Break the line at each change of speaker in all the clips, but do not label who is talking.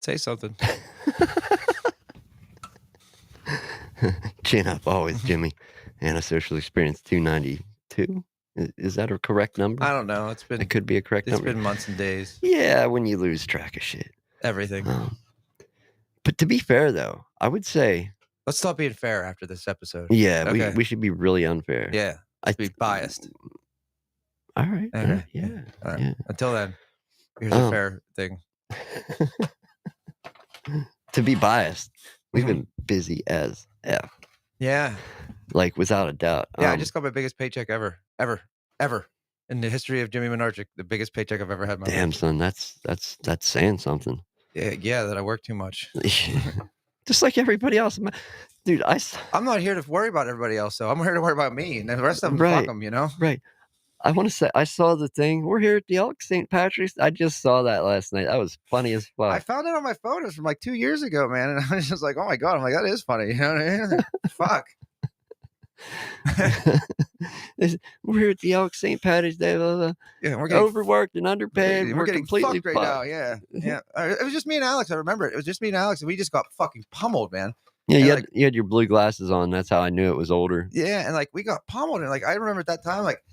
Say something.
Chin up always, Jimmy. Antisocial experience 292. Is that a correct number?
I don't know. It
could be a correct number.
It's been months and days.
Yeah, when you lose track of shit.
Everything.
But to be fair, though, I would say...
Let's stop being fair after this episode.
Yeah, okay. we should be really unfair.
Yeah, let's be biased.
All right.
Okay.
Yeah.
All right.
Yeah.
Until then, here's a fair thing.
To be biased, we've been busy as F.
Yeah.
Like, without a doubt.
Yeah, I just got my biggest paycheck ever. In the history of Jimmy Menarchik, the biggest paycheck I've ever had in my life.
Damn, son, that's saying something.
Yeah, that I work too much.
Just like everybody else. Dude,
I'm not here to worry about everybody else, though. I'm here to worry about me, and the rest of them, fuck them, you know?
Right. I want to say, I saw the thing. We're here at the Elk St. Patrick's. I just saw that last night. That was funny as fuck.
I found it on my photos from like 2 years ago, man, and I was just like, oh my God. I'm like, that is funny. You know what I mean? Fuck.
We're here at the Elk St. Patrick's Day. Blah, blah.
Yeah, we're getting
overworked and underpaid.
We're getting
completely
fucked right now. Yeah. It was just me and Alex. I remember it. It was just me and Alex, and we just got fucking pummeled, man.
Yeah, you had your blue glasses on. That's how I knew it was older.
Yeah, and like we got pummeled, and like I remember at that time, like,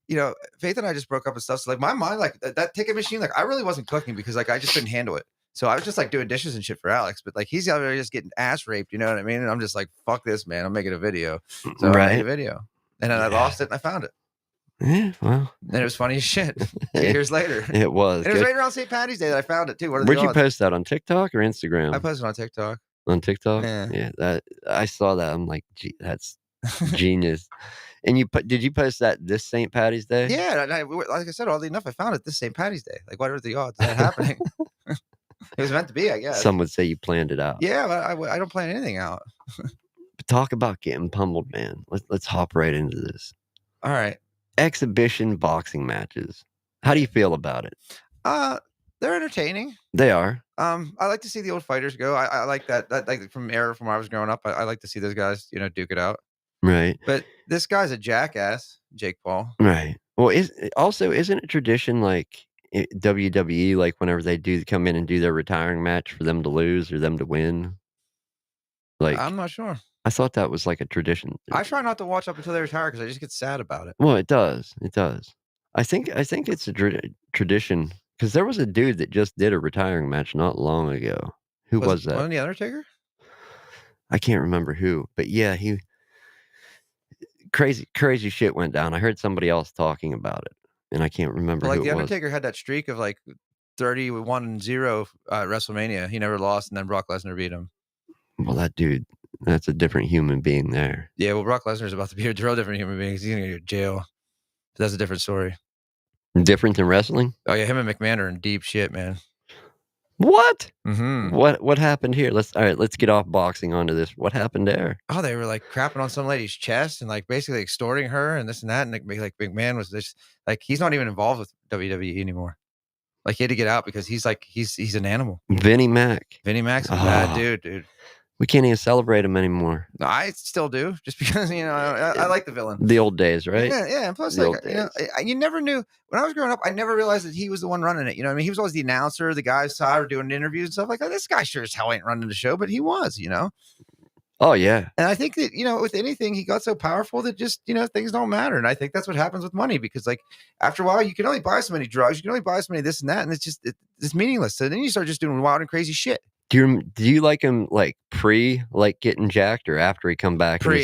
you know, Faith and I just broke up and stuff. So like my mind, like that ticket machine, like I really wasn't cooking because like I just couldn't handle it. So I was just like doing dishes and shit for Alex, but like he's out there just getting ass raped, you know what I mean? And I'm just like, fuck this, man. I'm making a video. So I made a video, and then I lost it and I found it.
Yeah, well,
and it was funny as shit. 2 years later,
it was.
And it was right around St. Patty's Day that I found it too.
Where'd you post that, on TikTok or Instagram?
I posted on TikTok.
On TikTok,
yeah.
That I saw that. I'm like, gee, that's genius. And did you post that this St. Patty's Day?
Yeah, and like I said, oddly enough, I found it this St. Patty's Day. Like, what are the odds of that happening? It was meant to be, I guess.
Some would say you planned it out.
Yeah, but I don't plan anything out.
But talk about getting pummeled, man. Let's hop right into this.
All right.
Exhibition boxing matches. How do you feel about it?
They're entertaining.
They are.
I like to see the old fighters go. I like that like from when I was growing up. I like to see those guys, you know, duke it out.
Right.
But this guy's a jackass, Jake Paul.
Right. Well, isn't it tradition like WWE, like whenever they do come in and do their retiring match for them to lose or them to win? Like,
I'm not sure.
I thought that was like a tradition.
I try not to watch up until they retire because I just get sad about it.
Well, it does. It does. I think it's a tradition because there was a dude that just did a retiring match not long ago. Who was that?
Wasn't the Undertaker?
I can't remember who, but yeah, crazy shit went down. I heard somebody else talking about it, and I can't remember.
Like
who
the
it was.
Undertaker had that streak of like 31-0 at WrestleMania. He never lost, and then Brock Lesnar beat him.
Well, that dude, that's a different human being there.
Yeah, well, Brock Lesnar is about to be a real different human being. He's gonna go to jail. But that's a different story.
Different than wrestling?
Oh yeah, him and McMahon are in deep shit, man.
What?
Mm-hmm.
What happened here? Let's get off boxing onto this. What happened there?
Oh, they were like crapping on some lady's chest and like basically extorting her and this and that. And like McMahon was just like, he's not even involved with WWE anymore. Like he had to get out because he's an animal.
Vinnie Mac's
a bad dude.
We can't even celebrate him anymore.
No, I still do, just because, you know, I like the villain.
The old days, right?
Yeah. And plus, like, you know, you never knew. When I was growing up, I never realized that he was the one running it. You know what I mean? He was always the announcer, the guy side, doing interviews and stuff like that. This guy sure as hell ain't running the show, but he was, you know?
Oh, yeah.
And I think that, you know, with anything, he got so powerful that just, you know, things don't matter. And I think that's what happens with money because, like, after a while, you can only buy so many drugs. You can only buy so many this and that. And it's meaningless. So then you start just doing wild and crazy shit.
Do you like him like getting jacked or after he come back?
Pre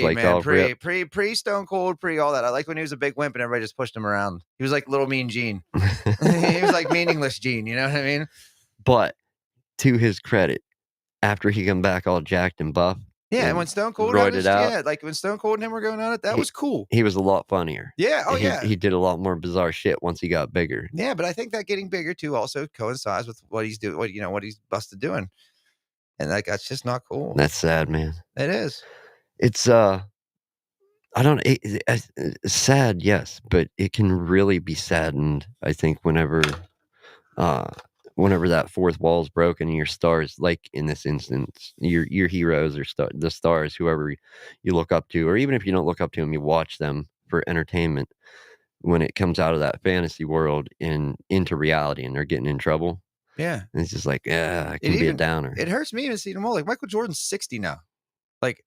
Stone Cold, pre all that. I like when he was a big wimp and everybody just pushed him around. He was like little mean Gene. He was like meaningless Gene. You know what I mean?
But to his credit, after he come back all jacked and buff.
Yeah, and when Stone Cold like when Stone Cold and him were going on it, that was cool.
He was a lot funnier.
Yeah, yeah.
He did a lot more bizarre shit once he got bigger.
Yeah, but I think that getting bigger too also coincides with what he's doing, what he's busted doing. And like that's just not cool.
That's sad, man.
It is.
It's it's sad, yes, but it can really be saddened, I think, whenever that fourth wall is broken and your stars, like in this instance, your heroes or the stars, whoever you look up to, or even if you don't look up to them, you watch them for entertainment. When it comes out of that fantasy world and into reality and they're getting in trouble.
Yeah.
And it's just like, yeah, it can be a downer.
It hurts me even seeing them all. Like Michael Jordan's 60 now. Like,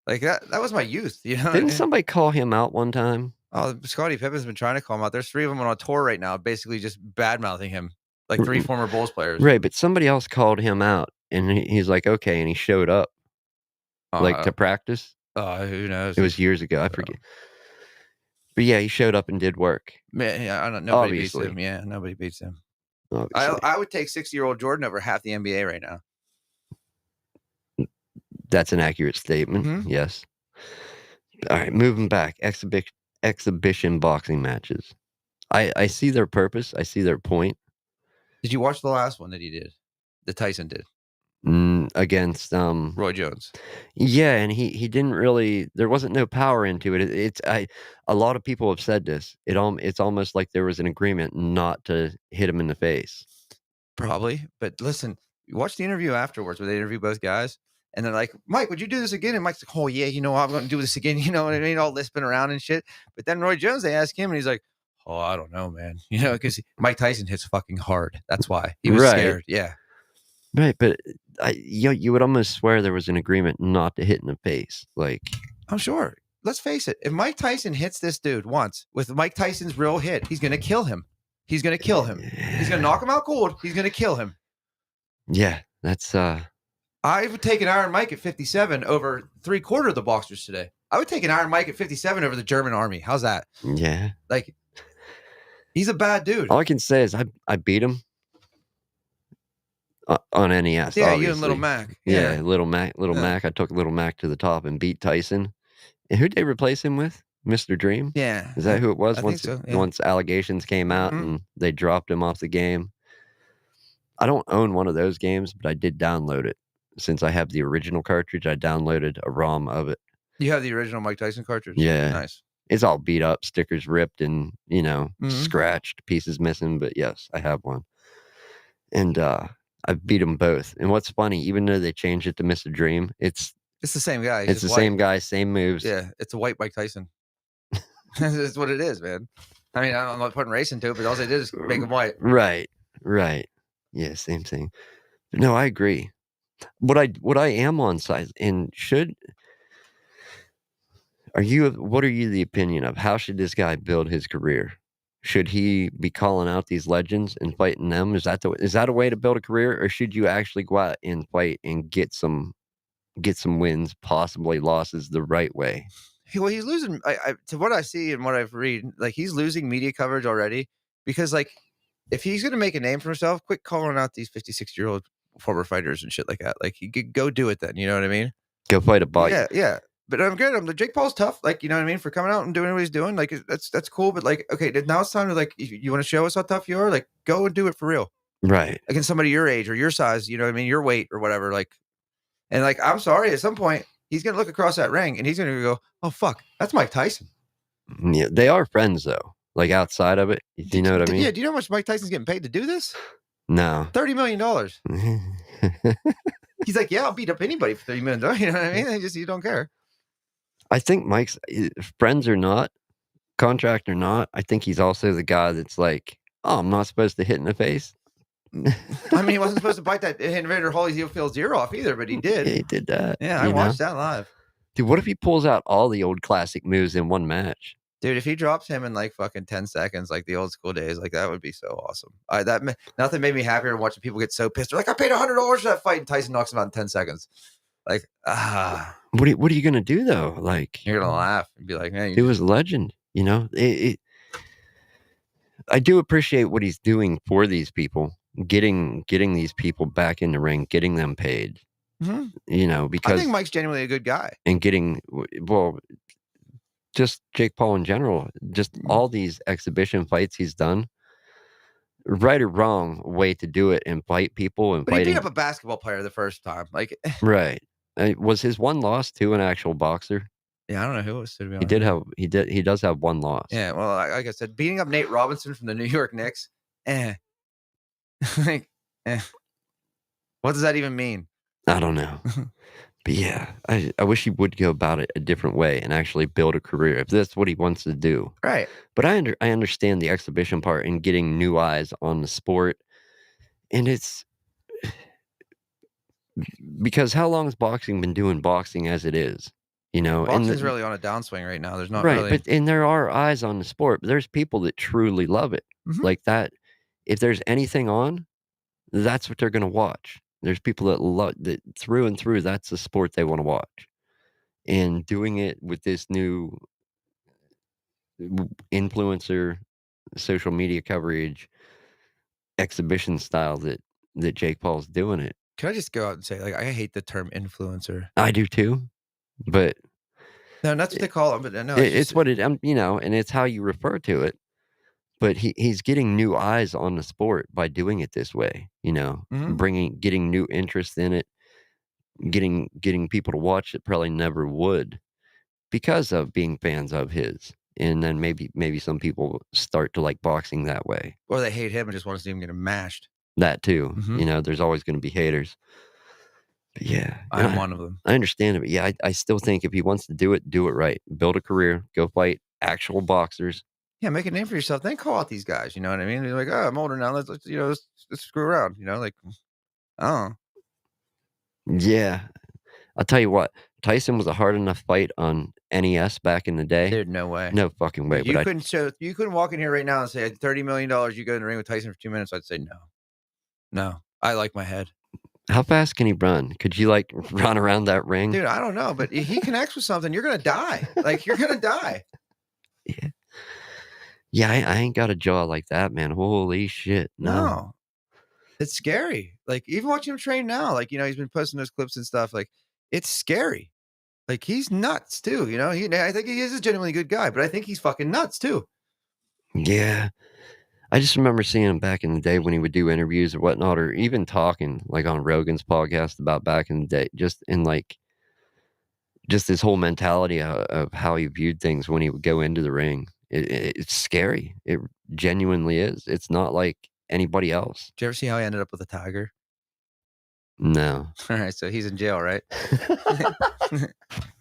like that was my youth. You know.
Didn't somebody call him out one time?
Oh, Scottie Pippen's been trying to call him out. There's 3 of them on a tour right now, basically just bad mouthing him, like 3 former Bulls players.
Right, but somebody else called him out, and he's like, okay, and he showed up, like to practice.
Who knows?
It was years ago. I forget. But yeah, he showed up and did work.
Man, yeah, I don't. Nobody
Obviously.
beats him. Yeah, nobody beats him.
Obviously.
I would take 60-year-old Jordan over half the NBA right now.
That's an accurate statement.
Mhm.
Yes. All right, moving back. Exhibition boxing matches. I see their purpose. I see their point.
Did you watch the last one that he did? That Tyson did
Against
Roy Jones.
Yeah, and he didn't really. There wasn't no power into it. A lot of people have said this. It's almost like there was an agreement not to hit him in the face.
Probably, but listen, you watch the interview afterwards where they interview both guys, and they're like, "Mike, would you do this again?" And Mike's like, "Oh yeah, I'm going to do this again." You know what I mean? All lisping around and shit. But then Roy Jones, they ask him, and he's like, "Oh, I don't know, man." You know, because Mike Tyson hits fucking hard. That's why he was scared. Yeah,
right. But you would almost swear there was an agreement not to hit in the face. Like,
I'm sure. Let's face it. If Mike Tyson hits this dude once with Mike Tyson's real hit, he's going to kill him. He's going to kill him. He's going to knock him out cold. He's going to kill him.
Yeah, that's
I would take an Iron Mike at 57 over 3/4 of the boxers today. I would take an Iron Mike at 57 over the German army. How's that?
Yeah.
Like, he's a bad dude.
All I can say is I beat him on NES.
Yeah,
obviously.
you and Little Mac.
Yeah, Little Mac. I took Little Mac to the top and beat Tyson. And who'd they replace him with? Mr. Dream?
Yeah.
Is that who it was?
I think so, yeah.
Once allegations came out and they dropped him off the game. I don't own one of those games, but I did download it. Since I have the original cartridge, I downloaded a ROM of it.
You have the original Mike Tyson cartridge?
Yeah.
Nice.
It's all beat up, stickers ripped and, scratched, pieces missing, but yes, I have one. And I beat them both. And what's funny, even though they changed it to Mr. Dream, it's
the same guy.
It's the same guy, same moves.
Yeah, it's a white Mike Tyson. That's what it is, man. I mean, I'm not putting race into it, but all they did is make him white.
Right. Yeah, same thing. But no, I agree. What I am on side and what are you the opinion of? How should this guy build his career? Should he be calling out these legends and fighting them? Is that a way to build a career, or should you actually go out and fight and get some wins, possibly losses, the right way?
Well, he's losing. To what I see and what I've read, like he's losing media coverage already because, like, if he's going to make a name for himself, quit calling out these 56-year-old former fighters and shit like that. Like, he could go do it then. You know what I mean?
Go fight a bite.
Yeah. But I'm good. Jake Paul's tough. Like, you know what I mean? For coming out and doing what he's doing, like that's cool. But like, okay, now it's time to like, you want to show us how tough you are? Like, go and do it for real.
Right.
Against somebody your age or your size. You know what I mean? Your weight or whatever. Like, and like, I'm sorry. At some point, he's gonna look across that ring and he's gonna go, "Oh fuck, that's Mike Tyson."
Yeah, they are friends though. Like outside of it, you know what I mean?
Yeah. Do you know how much Mike Tyson's getting paid to do this?
No.
$30 million. He's like, yeah, I'll beat up anybody for $30 million. You know what I mean? You don't care.
I think Mike's friends or not, contract or not. I think he's also the guy that's like, oh, I'm not supposed to hit in the face.
I mean, he wasn't supposed to bite that Invader Holyfield's ear off either, but he did.
Yeah, he did that.
Yeah, I watched that live.
Dude, what if he pulls out all the old classic moves in one match?
Dude, if he drops him in like fucking 10 seconds, like the old school days, like that would be so awesome. Nothing made me happier than watching people get so pissed. They're like, I paid $100 for that fight, and Tyson knocks him out in 10 seconds. Like,
What are you gonna do though? Like,
you're gonna laugh and be like, "Hey,
he was a legend." You know, I do appreciate what he's doing for these people, getting these people back in the ring, getting them paid.
Mm-hmm.
You know, because
I think Mike's genuinely a good guy,
and just Jake Paul in general, just all these exhibition fights he's done, right or wrong way to do it and fight people and
but he beat up a basketball player the first time, like
right. Was his one loss to an actual boxer?
Yeah, I don't know who it was. To be honest.
He does have one loss.
Yeah, well, like I said, beating up Nate Robinson from the New York Knicks, like, what does that even mean?
I don't know. But yeah, I wish he would go about it a different way and actually build a career if that's what he wants to do.
Right.
But I understand the exhibition part and getting new eyes on the sport And it's because how long has boxing been doing boxing as it is? You know,
Boxing's really on a downswing right now. There's not
right,
really.
but and there are eyes on the sport, but there's people that truly love it.
Mhm.
Like that, if there's anything on, that's what they're gonna watch. There's people that love that through and through, that's the sport they wanna watch. And doing it with this new influencer, social media coverage, exhibition style that Jake Paul's doing it.
Can I just go out and say, like, I hate the term influencer.
I do too, but
No, that's what
it
they call them, but no, it's just
it's what it you know, and it's how you refer to it. But he's getting new eyes on the sport by doing it this way, you know,
mhm.
getting new interest in it, getting people to watch that probably never would because of being fans of his. And then maybe some people start to like boxing that way.
Or they hate him and just want to see him get mashed.
That too,
Mhm.
you know, there's always gonna be haters. But yeah, and
I'm one of them.
I understand it, but yeah, I still think if he wants to do it right. Build a career, go fight actual boxers.
Yeah, make a name for yourself. Then call out these guys. You know what I mean? They're like, oh, I'm older now. Let's screw around. You know, like, oh,
Yeah. I'll tell you what, Tyson was a hard enough fight on NES back in the day.
dude, no way.
No fucking way
Like,
would I.
you couldn't walk in here right now and say $30 million. You go in the ring with Tyson for 2 minutes. I'd say no, no. I like my head,
How fast can he run? Could you, like, run around that ring?
dude. I don't know, but he connects with something. You're gonna die. Like you're gonna die.
Yeah. Yeah, I ain't got a jaw like that, man. Holy shit, no.
No, it's scary. Like even watching him train now, like he's been posting those clips and stuff. Like it's scary. Like he's nuts too. I think he is a genuinely good guy, but I think he's fucking nuts too.
Yeah. I just remember seeing him back in the day when he would do interviews or whatnot, or even talking, like, on Rogan's podcast about back in the day, just in, like just his whole mentality of how he viewed things when he would go into the ring. It's scary. It genuinely is. It's not like anybody else.
Did you ever see how he ended up with a tiger?
No.
All right, so he's in jail, right?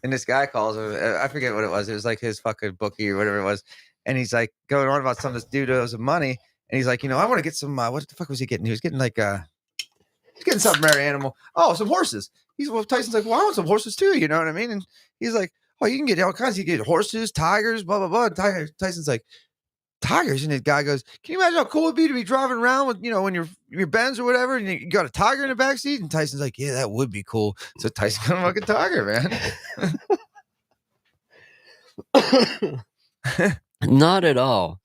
And this guy calls him. I forget what it was. It was like his fucking bookie or whatever it was. And he's like going on about some of this dude owes him money. And he's like, I want to get some. What the fuck was he getting? He was getting like he's getting something very animal. Oh, some horses. Tyson's like, well, I want some horses too. You know what I mean? And he's like, oh, you can get all kinds. You can get horses, tigers, blah blah blah. And Tyson's like, tigers, and the guy goes, can you imagine how cool it'd be to be driving around with when your Benz or whatever, and you got a tiger in the back seat? And Tyson's like, yeah, that would be cool. So Tyson got a fucking tiger, man.
Not at all.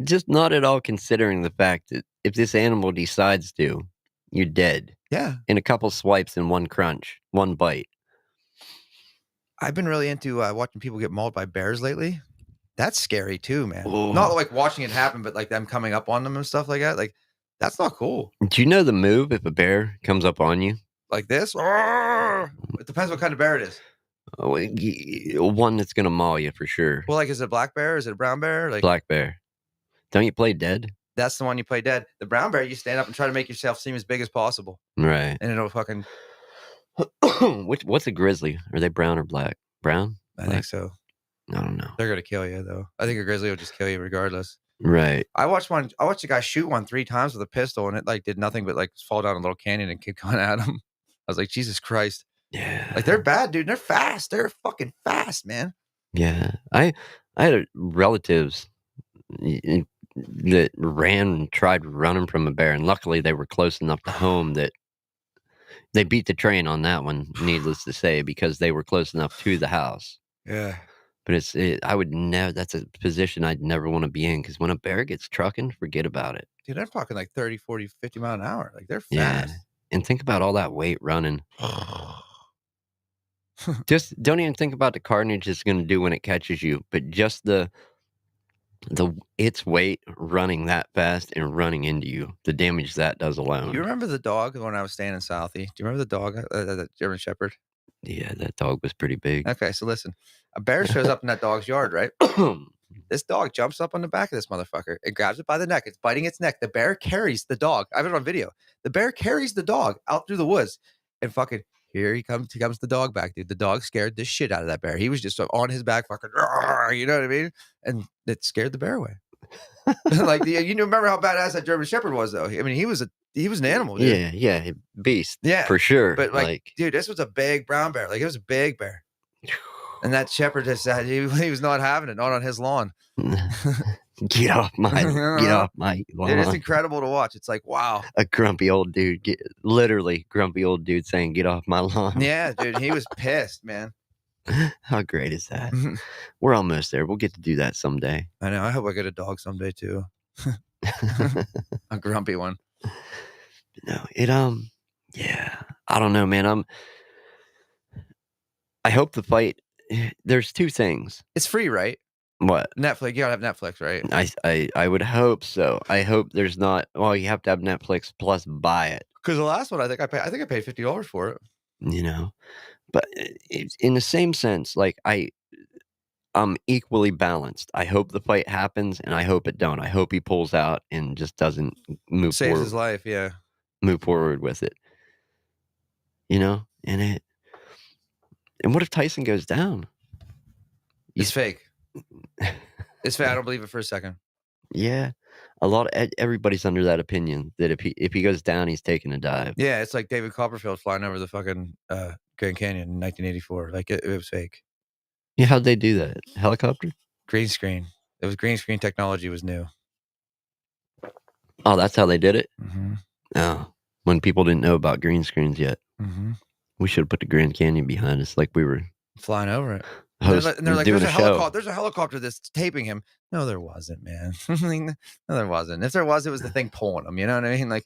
Just not at all, considering the fact that if this animal decides to, you're dead
Yeah,
in a couple swipes and one crunch, one bite.
I've been really into watching people get mauled by bears lately. That's scary too, man.
Oh.
Not like watching it happen, but like them coming up on them and stuff like that. Like that's not cool.
Do you know the move if a bear comes up on you?
Like this. It depends what kind of bear it is.
Oh, one that's gonna maul you for sure.
Well, like is it a black bear? Is it a brown bear? Like
Black bear. Don't you play dead?
that's the one you play dead. The brown bear, you stand up and try to make yourself seem as big as possible,
Right.
and it'll fucking.
What's a grizzly? Are they brown or black? Brown?
I think so.
I don't know.
They're gonna kill you though. I think a grizzly will just kill you regardless.
Right.
I watched a guy shoot one 3 times with a pistol, and it like did nothing but like fall down a little canyon and keep going at him. I was like, Jesus Christ!
Yeah.
Like they're bad, dude. They're fast. They're fucking fast, man.
Yeah. I had relatives that ran and tried running from a bear, and luckily they were close enough to home that they beat the train on that one, needless to say, because they were close enough to the house.
Yeah.
But I would never, that's a position I'd never want to be in, because when a bear gets trucking, forget about it.
Dude, they're talking like 30, 40, 50 mile an hour. Like they're
Yeah.
fast.
And think about all that weight running. Just don't even think about the carnage it's going to do when it catches you, but just its weight running that fast and running into you, the damage that does alone.
You remember the dog when I was staying in Southie? Do you remember the dog, the German Shepherd?
Yeah, that dog was pretty big.
Okay, so listen, a bear shows up in that dog's yard, right? This dog jumps up on the back of this motherfucker and grabs it by the neck. It's biting its neck. The bear carries the dog. I have it on video. The bear carries the dog out through the woods, and fucking here he comes. He comes the dog back, dude. The dog scared the shit out of that bear. He was just on his back, fucking, you know what I mean? And it scared the bear away. Like you remember how badass that German Shepherd was, though. I mean, he was a he was an animal, dude.
Yeah, beast.
Yeah,
for sure.
but like, dude, this was a big brown bear. Like, it was a big bear. And that shepherd just said he was not having it, not on his lawn.
Get off my lawn.
Dude, it's incredible to watch. It's like, wow.
A grumpy old dude, literally grumpy old dude saying, "Get off my lawn."
Yeah, dude, he was pissed, man.
How great is that? We're almost there. We'll get to do that someday.
I know. I hope I get a dog someday too. A grumpy one.
No, yeah. I don't know, man. I hope the fight. There's two things.
It's free, right?
What?
Netflix. You gotta have Netflix, right?
I would hope so. I hope there's not. Well, you have to have Netflix plus buy it.
Because the last one, I think I paid $50 for it.
You know, but it's in the same sense, like I'm equally balanced. I hope the fight happens, and I hope it don't. I hope he pulls out and just doesn't move
Saves
forward.
his life, yeah.
Move forward with it. And what if Tyson goes down?
It's fake. It's fake. I don't believe it for a second.
Yeah, everybody's under that opinion that if he goes down, he's taking a dive.
Yeah, it's like David Copperfield flying over the fucking Grand Canyon in 1984. Like, it was fake.
Yeah, how'd they do that? Helicopter?
Green screen. It was green screen technology was new.
Oh, that's how they did it?
Mm-hmm.
Oh, when people didn't know about green screens yet.
Mm-hmm.
We should have put the Grand Canyon behind us like we were
flying over it.
And they're like,
there's a helicopter that's taping him. No, there wasn't, man. No, there wasn't. If there was, it was the thing pulling him. You know what I mean? Like,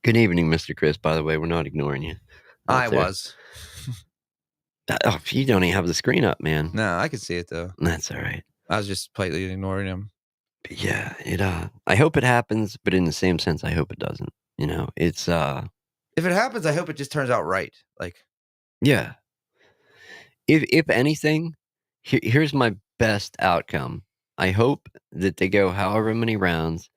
good evening, Mr. Chris, by the way. We're not ignoring you.
I was.
Oh, you don't even have the screen up, man.
No, I could see it, though.
That's all right.
I was just politely ignoring him.
But yeah, I hope it happens, but in the same sense, I hope it doesn't. It's...
If it happens, I hope it just turns out right. Like...
Yeah. If anything, here's my best outcome. I hope that they go however many rounds,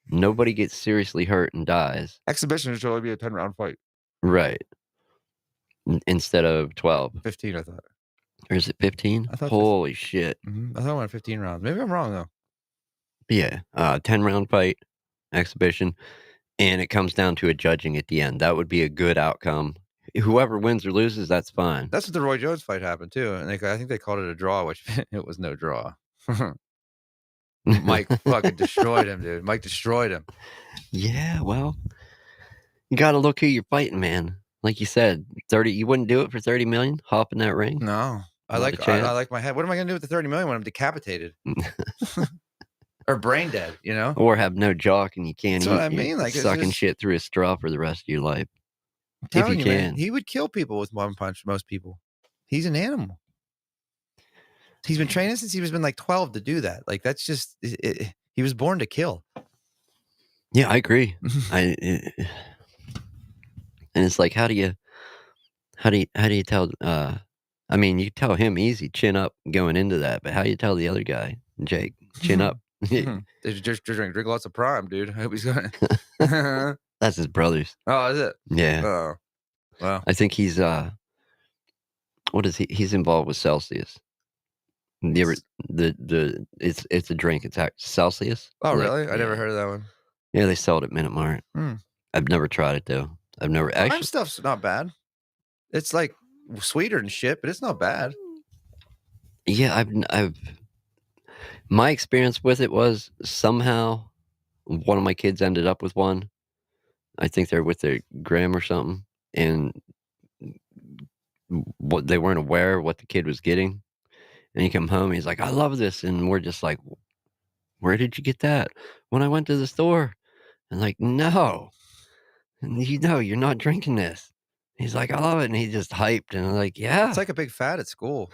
nobody gets seriously hurt and dies.
Exhibition should only be a 10-round fight.
Right. Instead of 12.
15, I thought.
Or is it 15? Holy shit.
Mm-hmm. I thought I went 15 rounds. Maybe I'm wrong, though.
Yeah. 10-round fight, exhibition, and it comes down to a judging at the end. That would be a good outcome. Whoever wins or loses, that's fine.
That's what the Roy Jones fight happened too, and I think they called it a draw, which it was no draw. Mike fucking destroyed him, dude. Mike destroyed him.
Yeah, well, you got to look who you're fighting, man. Like you said, 30. You wouldn't do it for 30 million. Hop in that ring.
No, I like my head. What am I gonna do with the 30 million when I'm decapitated or brain dead?
Or have no jock and you can't eat.
That's what I mean. Like,
sucking shit through a straw for the rest of your life.
If you can, man, he would kill people with one punch. Most people. He's an animal. He's been training since he was like 12 to do that. Like, that's just he was born to kill.
Yeah, I agree. And it's like, how do you tell? I mean, you tell him easy, chin up going into that, but how do you tell the other guy, Jake, chin up?
They just drink lots of Prime, dude. I hope he's gonna.
That's his brother's.
Oh, is it?
Yeah.
Oh, wow.
I think he's what is he? He's involved with Celsius. It's a drink. It's Celsius.
Oh, really? I never heard of that one.
Yeah, they sell it at Minute Mart. I've never tried it though. I've never actually.
Prime stuff's not bad. It's like sweeter and shit, but it's not bad.
Yeah, I've. My experience with it was somehow one of my kids ended up with one. I think they're with their gram or something, and what they weren't aware of what the kid was getting. And he come home, he's like, "I love this," and we're just like, "Where did you get that?" When I went to the store, and like, "No, you're not drinking this." He's like, "I love it," and he just hyped, and I'm like, "Yeah."
It's like a big fad at school.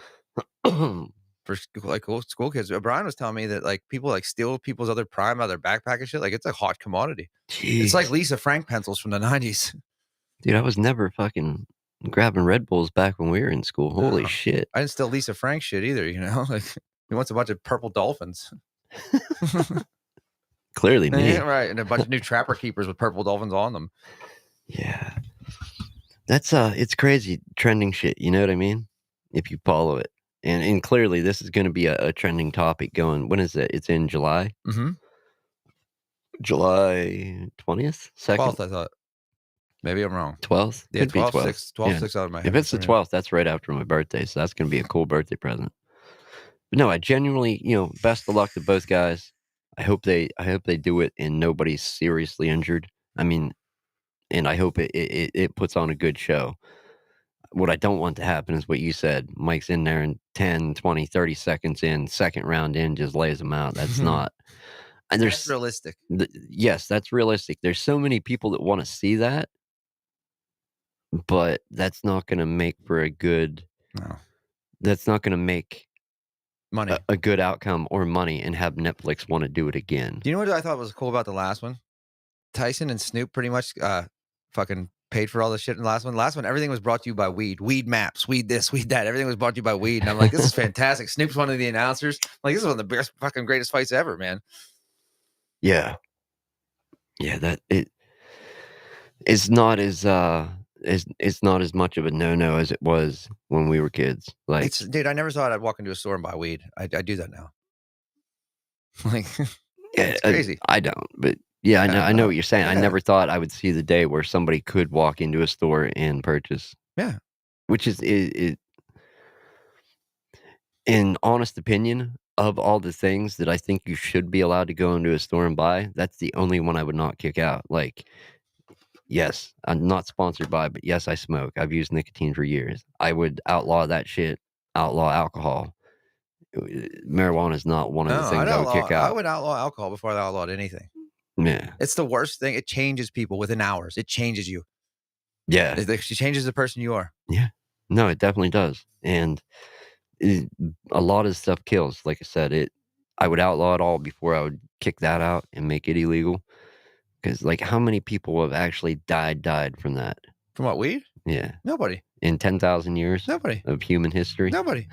For like school kids. Brian was telling me that like people like steal people's other Prime out of their backpack and shit. Like, it's a hot commodity.
Jeez.
It's like Lisa Frank pencils from the 90s.
Dude, I was never fucking grabbing Red Bulls back when we were in school. Holy shit.
I didn't steal Lisa Frank shit either, Like, he wants a bunch of purple dolphins.
Clearly me.
Yeah, right. And a bunch of new trapper keepers with purple dolphins on them.
Yeah. That's it's crazy trending shit, you know what I mean? If you follow it. And clearly this is going to be a trending topic going. When is it? It's in July.
Mm-hmm.
July 20th, 2nd,
12th, I thought. Maybe I'm wrong.
12th.
Yeah,
Could be
12th,
12th.
6, 12, 6 out of my head.
If it's the 12th, that's right after my birthday, so that's gonna be a cool birthday present. But no, I genuinely, best of luck to both guys. I hope they do it and nobody's seriously injured. I mean, and I hope it puts on a good show. What I don't want to happen is what you said. Mike's in there and 10, 20, 30 seconds in, second round in, just lays them out. That's not. And
That's realistic.
Yes, that's realistic. There's so many people that want to see that, but that's not going to make for a good.
No.
That's not going to make
money
a good outcome or money and have Netflix want to do it again.
Do you know what I thought was cool about the last one? Tyson and Snoop pretty much fucking paid for all the shit in the last one. The last one, everything was brought to you by weed. Weed maps, weed this, weed that. Everything was brought to you by weed. And I'm like, this is fantastic. Snoop's one of the announcers. Like, this is one of the best fucking greatest fights ever, man.
Yeah. Yeah, it's not as it's not as much of a no-no as it was when we were kids. Like,
dude, I never thought I'd walk into a store and buy weed. I do that now. Like, it's crazy.
I don't, but yeah, I know what you're saying.
Yeah.
I never thought I would see the day where somebody could walk into a store and purchase.
Yeah.
Which is in honest opinion, of all the things that I think you should be allowed to go into a store and buy, that's the only one I would not kick out. Like, yes, I'm not sponsored by, but yes, I smoke. I've used nicotine for years. I would outlaw that shit, outlaw alcohol. Marijuana is not one of the things I would kick out.
I would outlaw alcohol before I outlawed anything.
Yeah.
It's the worst thing. It changes people within hours. It changes you.
Yeah.
It changes the person you are.
Yeah. No, it definitely does. And a lot of stuff kills. Like I said, I would outlaw it all before I would kick that out and make it illegal. Because, like, how many people have actually died from that?
From what, weed?
Yeah.
Nobody.
In 10,000 years?
Nobody.
Of human history?
Nobody.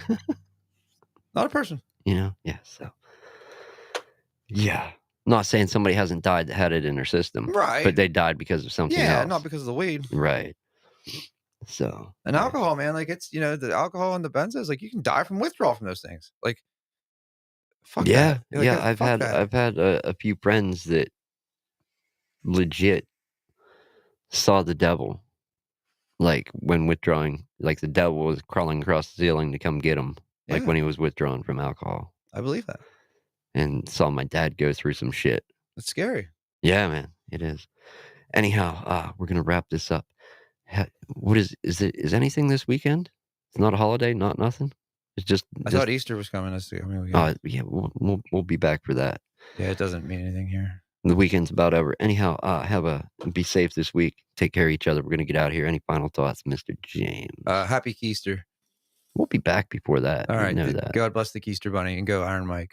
Not a person.
Yeah, so. Yeah. Not saying somebody hasn't died that had it in their system.
Right.
But they died because of something else.
Yeah, not because of the weed.
Right. So.
And alcohol, man, like, it's, the alcohol and the benzos, like, you can die from withdrawal from those things. Like, fuck that.
Like, I've had a few friends that legit saw the devil, like, when withdrawing. Like, the devil was crawling across the ceiling to come get him, like, when he was withdrawing from alcohol.
I believe that.
And saw my dad go through some shit.
It's scary.
Yeah, man, it is. Anyhow, we're gonna wrap this up. What is anything this weekend? It's not a holiday, not nothing. It's just.
I thought Easter was coming.
Yeah, we'll be back for that.
Yeah, it doesn't mean anything here.
The weekend's about over. Anyhow, be safe this week. Take care of each other. We're gonna get out of here. Any final thoughts, Mr. James?
Happy Keister.
We'll be back before that.
All right.
Know that.
God bless the Keister Bunny and go Iron Mike.